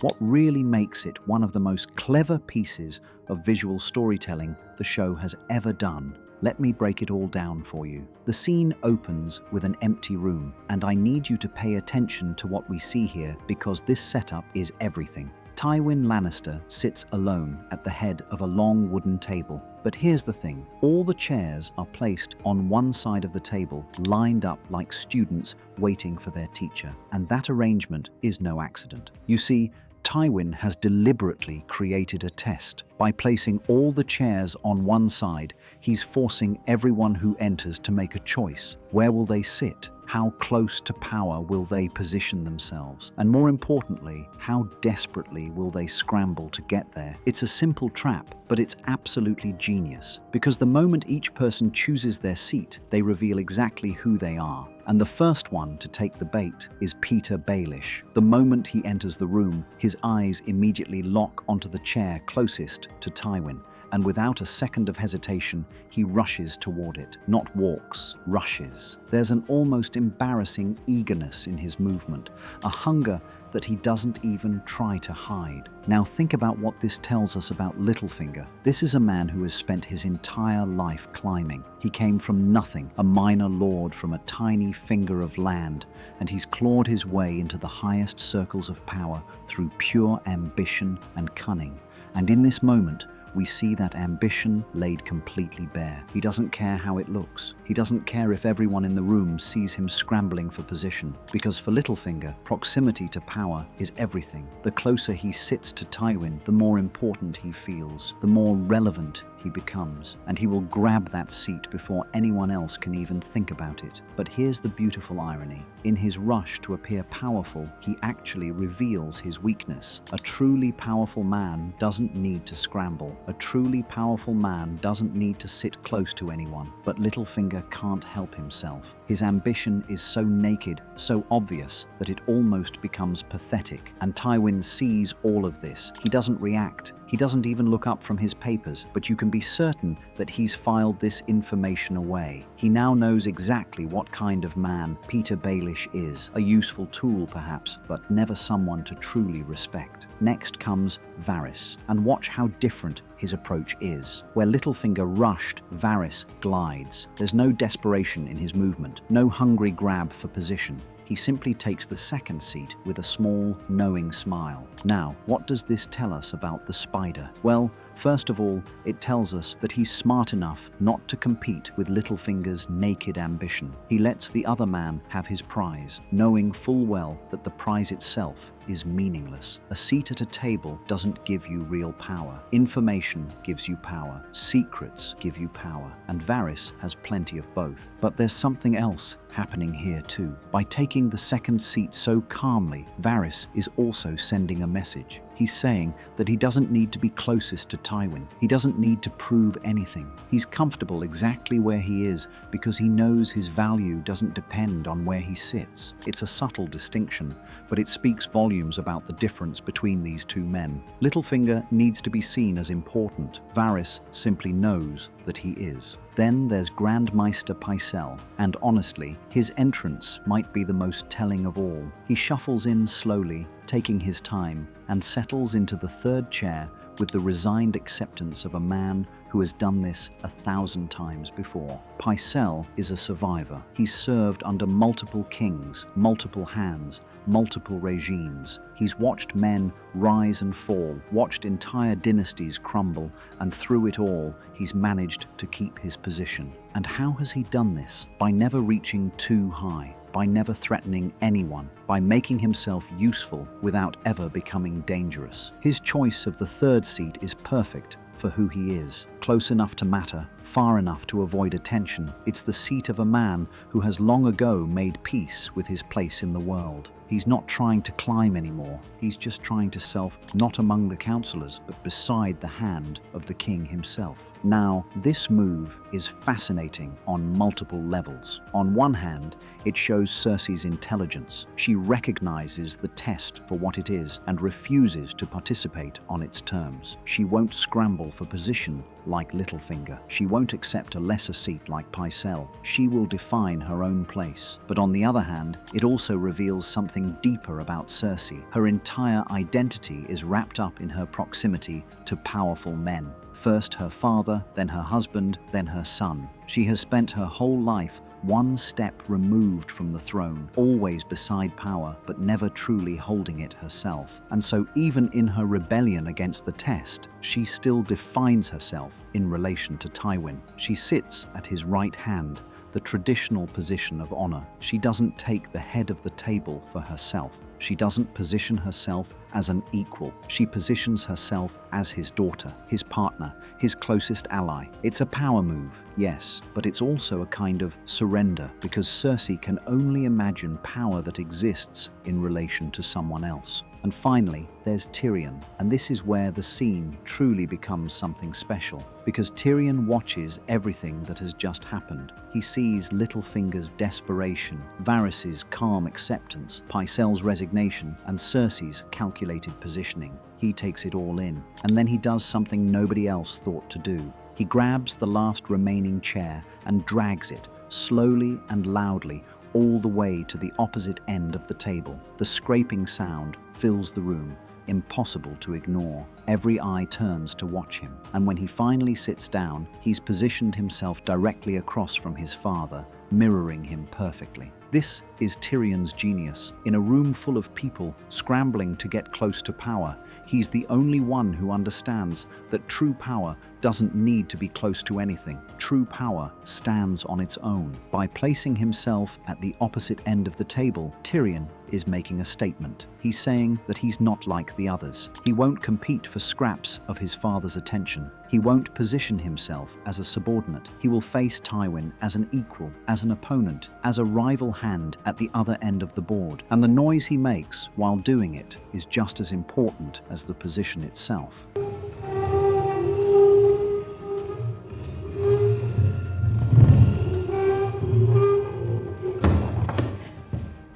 What really makes it one of the most clever pieces of visual storytelling the show has ever done. Let me break it all down for you. The scene opens with an empty room, and I need you to pay attention to what we see here because this setup is everything. Tywin Lannister sits alone at the head of a long wooden table. But here's the thing, all the chairs are placed on one side of the table, lined up like students waiting for their teacher. And that arrangement is no accident. You see, Tywin has deliberately created a test. By placing all the chairs on one side, he's forcing everyone who enters to make a choice. Where will they sit? How close to power will they position themselves? And more importantly, how desperately will they scramble to get there? It's a simple trap, but it's absolutely genius. Because the moment each person chooses their seat, they reveal exactly who they are. And the first one to take the bait is Petyr Baelish. The moment he enters the room, his eyes immediately lock onto the chair closest to Tywin. And without a second of hesitation, he rushes toward it. Not walks, rushes. There's an almost embarrassing eagerness in his movement, a hunger that he doesn't even try to hide. Now think about what this tells us about Littlefinger. This is a man who has spent his entire life climbing. He came from nothing, a minor lord from a tiny finger of land, and he's clawed his way into the highest circles of power through pure ambition and cunning. And in this moment, we see that ambition laid completely bare. He doesn't care how it looks. He doesn't care if everyone in the room sees him scrambling for position. Because for Littlefinger, proximity to power is everything. The closer he sits to Tywin, the more important he feels, the more relevant he becomes, and he will grab that seat before anyone else can even think about it. But here's the beautiful irony. In his rush to appear powerful, he actually reveals his weakness. A truly powerful man doesn't need to scramble. A truly powerful man doesn't need to sit close to anyone. But Littlefinger can't help himself. His ambition is so naked, so obvious, that it almost becomes pathetic. And Tywin sees all of this. He doesn't react. He doesn't even look up from his papers, but you can be certain that he's filed this information away. He now knows exactly what kind of man Petyr Baelish is. A useful tool, perhaps, but never someone to truly respect. Next comes Varys, and watch how different his approach is. Where Littlefinger rushed, Varys glides. There's no desperation in his movement, no hungry grab for position. He simply takes the second seat with a small, knowing smile. Now, what does this tell us about the spider? Well, first of all, it tells us that he's smart enough not to compete with Littlefinger's naked ambition. He lets the other man have his prize, knowing full well that the prize itself is meaningless. A seat at a table doesn't give you real power. Information gives you power. Secrets give you power. And Varys has plenty of both. But there's something else happening here too. By taking the second seat so calmly, Varys is also sending a message. He's saying that he doesn't need to be closest to Tywin. He doesn't need to prove anything. He's comfortable exactly where he is because he knows his value doesn't depend on where he sits. It's a subtle distinction, but it speaks volumes about the difference between these two men. Littlefinger needs to be seen as important. Varys simply knows that he is. Then there's Grand Maester Pycel, and honestly, his entrance might be the most telling of all. He shuffles in slowly, taking his time, and settles into the third chair with the resigned acceptance of a man who has done this 1,000 times before. Pycel is a survivor. He's served under multiple kings, multiple hands, multiple regimes. He's watched men rise and fall, watched entire dynasties crumble, and through it all, he's managed to keep his position. And how has he done this? By never reaching too high, by never threatening anyone, by making himself useful without ever becoming dangerous. His choice of the third seat is perfect for who he is. Close enough to matter, far enough to avoid attention. It's the seat of a man who has long ago made peace with his place in the world. He's not trying to climb anymore. He's just trying to self, not among the counselors, but beside the hand of the king himself. Now, this move is fascinating on multiple levels. On one hand, it shows Cersei's intelligence. She recognizes the test for what it is and refuses to participate on its terms. She won't scramble for position like Littlefinger. She won't accept a lesser seat like Pycel. She will define her own place. But on the other hand, it also reveals something deeper about Cersei. Her entire identity is wrapped up in her proximity to powerful men. First her father, then her husband, then her son. She has spent her whole life one step removed from the throne, always beside power, but never truly holding it herself. And so even in her rebellion against the test, she still defines herself in relation to Tywin. She sits at his right hand, the traditional position of honor. She doesn't take the head of the table for herself. She doesn't position herself as an equal. She positions herself as his daughter, his partner, his closest ally. It's a power move, yes, but it's also a kind of surrender, because Cersei can only imagine power that exists in relation to someone else. And finally, there's Tyrion, and this is where the scene truly becomes something special, because Tyrion watches everything that has just happened. He sees Littlefinger's desperation, Varys's calm acceptance, Pycel's resignation, and Cersei's calculated positioning. He takes it all in, and then he does something nobody else thought to do. He grabs the last remaining chair and drags it, slowly and loudly, all the way to the opposite end of the table. The scraping sound fills the room, impossible to ignore. Every eye turns to watch him, and when he finally sits down, he's positioned himself directly across from his father, mirroring him perfectly. This is Tyrion's genius. In a room full of people scrambling to get close to power, he's the only one who understands that true power doesn't need to be close to anything. True power stands on its own. By placing himself at the opposite end of the table, Tyrion is making a statement. He's saying that he's not like the others. He won't compete for scraps of his father's attention. He won't position himself as a subordinate. He will face Tywin as an equal, as an opponent, as a rival hand at the other end of the board. And the noise he makes while doing it is just as important as the position itself.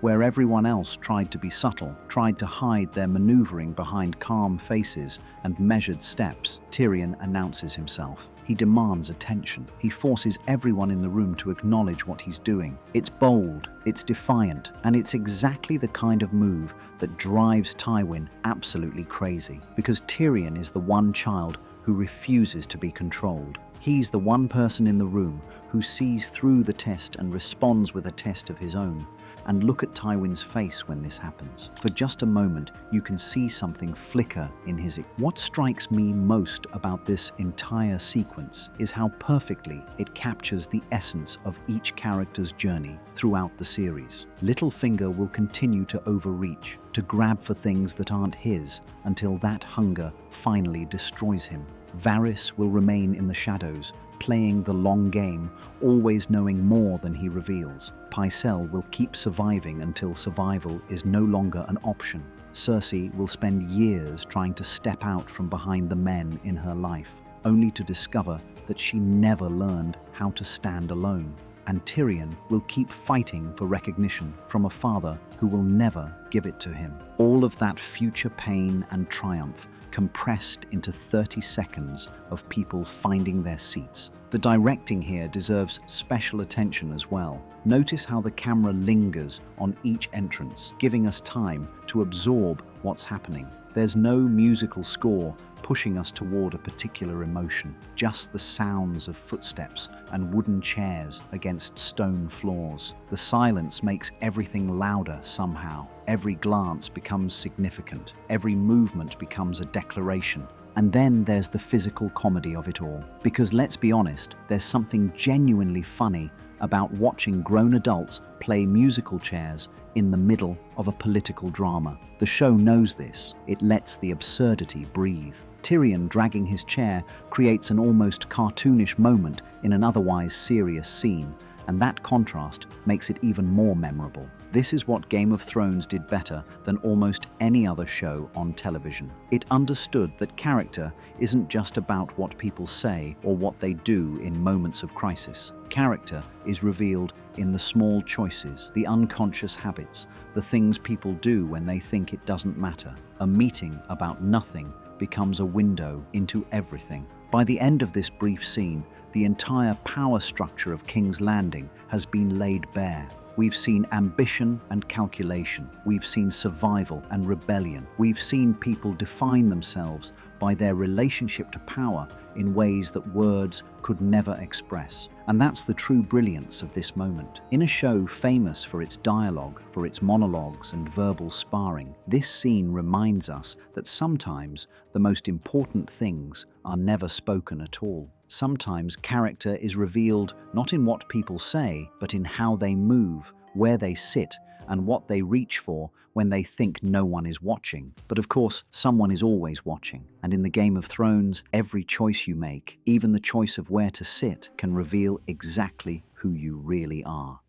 Where everyone else tried to be subtle, tried to hide their maneuvering behind calm faces and measured steps, Tyrion announces himself. He demands attention. He forces everyone in the room to acknowledge what he's doing. It's bold, it's defiant, and it's exactly the kind of move that drives Tywin absolutely crazy. Because Tyrion is the one child who refuses to be controlled. He's the one person in the room who sees through the test and responds with a test of his own. And look at Tywin's face when this happens. For just a moment, you can see something flicker in his eyes. What strikes me most about this entire sequence is how perfectly it captures the essence of each character's journey throughout the series. Littlefinger will continue to overreach, to grab for things that aren't his, until that hunger finally destroys him. Varys will remain in the shadows, playing the long game, always knowing more than he reveals. Pycel will keep surviving until survival is no longer an option. Cersei will spend years trying to step out from behind the men in her life, only to discover that she never learned how to stand alone. And Tyrion will keep fighting for recognition from a father who will never give it to him. All of that future pain and triumph compressed into 30 seconds of people finding their seats. The directing here deserves special attention as well. Notice how the camera lingers on each entrance, giving us time to absorb what's happening. There's no musical score pushing us toward a particular emotion, just the sounds of footsteps and wooden chairs against stone floors. The silence makes everything louder somehow. Every glance becomes significant. Every movement becomes a declaration. And then there's the physical comedy of it all. Because let's be honest, there's something genuinely funny about watching grown adults play musical chairs in the middle of a political drama. The show knows this. It lets the absurdity breathe. Tyrion dragging his chair creates an almost cartoonish moment in an otherwise serious scene, and that contrast makes it even more memorable. This is what Game of Thrones did better than almost any other show on television. It understood that character isn't just about what people say or what they do in moments of crisis. Character is revealed in the small choices, the unconscious habits, the things people do when they think it doesn't matter. A meeting about nothing becomes a window into everything. By the end of this brief scene, the entire power structure of King's Landing has been laid bare. We've seen ambition and calculation. We've seen survival and rebellion. We've seen people define themselves by their relationship to power in ways that words could never express. And that's the true brilliance of this moment. In a show famous for its dialogue, for its monologues and verbal sparring, this scene reminds us that sometimes the most important things are never spoken at all. Sometimes character is revealed not in what people say, but in how they move, where they sit, and what they reach for when they think no one is watching. But of course, someone is always watching. And in the Game of Thrones, every choice you make, even the choice of where to sit, can reveal exactly who you really are.